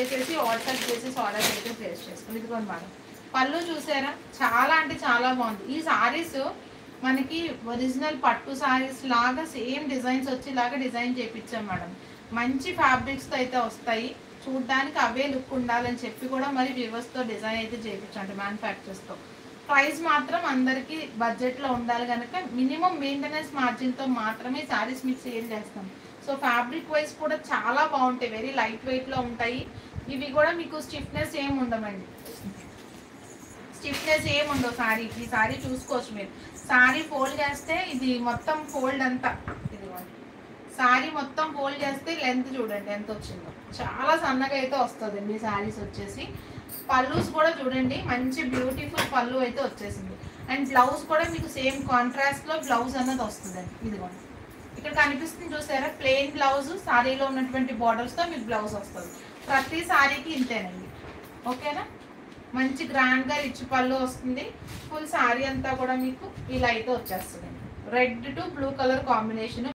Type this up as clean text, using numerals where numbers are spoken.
చేసేసి వాట్సాప్ చేసేసి ఆర్డర్ అయితే ప్లేస్ చేసుకోండి. ఇదిగోండి మేడం, పళ్ళు చూసారా, చాలా అంటే చాలా బాగుంది. ఈ సారీస్ మనకి ఒరిజినల్ పట్టు సారీస్ లాగా సేమ్ డిజైన్స్ వచ్చేలాగా డిజైన్ చేయించాం మేడం. మంచి ఫ్యాబ్రిక్స్తో అయితే వస్తాయి, చూడడానికి అవే లుక్ ఉండాలని చెప్పి కూడా మరి వ్యూవర్స్తో డిజైన్ అయితే చేయించాం అంటే మ్యానుఫ్యాక్చర్స్తో. ప్రైస్ మాత్రం అందరికీ బడ్జెట్లో ఉండాలి కనుక మినిమం మెయింటెనెన్స్ మార్జిన్తో మాత్రమే శారీస్ మీకు సేల్ చేస్తాం. సో ఫ్యాబ్రిక్ వైజ్ కూడా చాలా బాగుంటాయి, వెరీ లైట్ వెయిట్లో ఉంటాయి. ఇవి కూడా మీకు స్టిఫ్నెస్ ఏమి ఉండవండి, స్టిఫ్నెస్ ఏమి ఉండవు శారీ. ఈ శారీ చూసుకోవచ్చు మీరు, శారీ ఫోల్డ్ చేస్తే ఇది మొత్తం ఫోల్డ్ అంతా, ఇదిగోండి శారీ మొత్తం ఫోల్డ్ చేస్తే లెంత్ చూడండి ఎంత వచ్చిందో, చాలా సన్నగా అయితే వస్తుందండి ఈ శారీస్ వచ్చేసి. పల్లూస్ కూడా చూడండి, మంచి బ్యూటిఫుల్ పళ్ళు అయితే వచ్చేసింది. అండ్ బ్లౌజ్ కూడా మీకు సేమ్ కాంట్రాస్ట్లో బ్లౌజ్ అన్నది వస్తుందండి. ఇదిగోండి ఇక్కడ కనిపిస్తుంది చూసారా, ప్లెయిన్ బ్లౌజ్ శారీలో ఉన్నటువంటి బార్డర్స్తో మీకు బ్లౌజ్ వస్తుంది. ప్రతి శారీకి ఇంతేనండి, ఓకేనా. మంచి గ్రాండ్గా రిచ్ పళ్ళు వస్తుంది. ఫుల్ శారీ అంతా కూడా మీకు ఇలా అయితే వచ్చేస్తుంది, red to blue colour combination.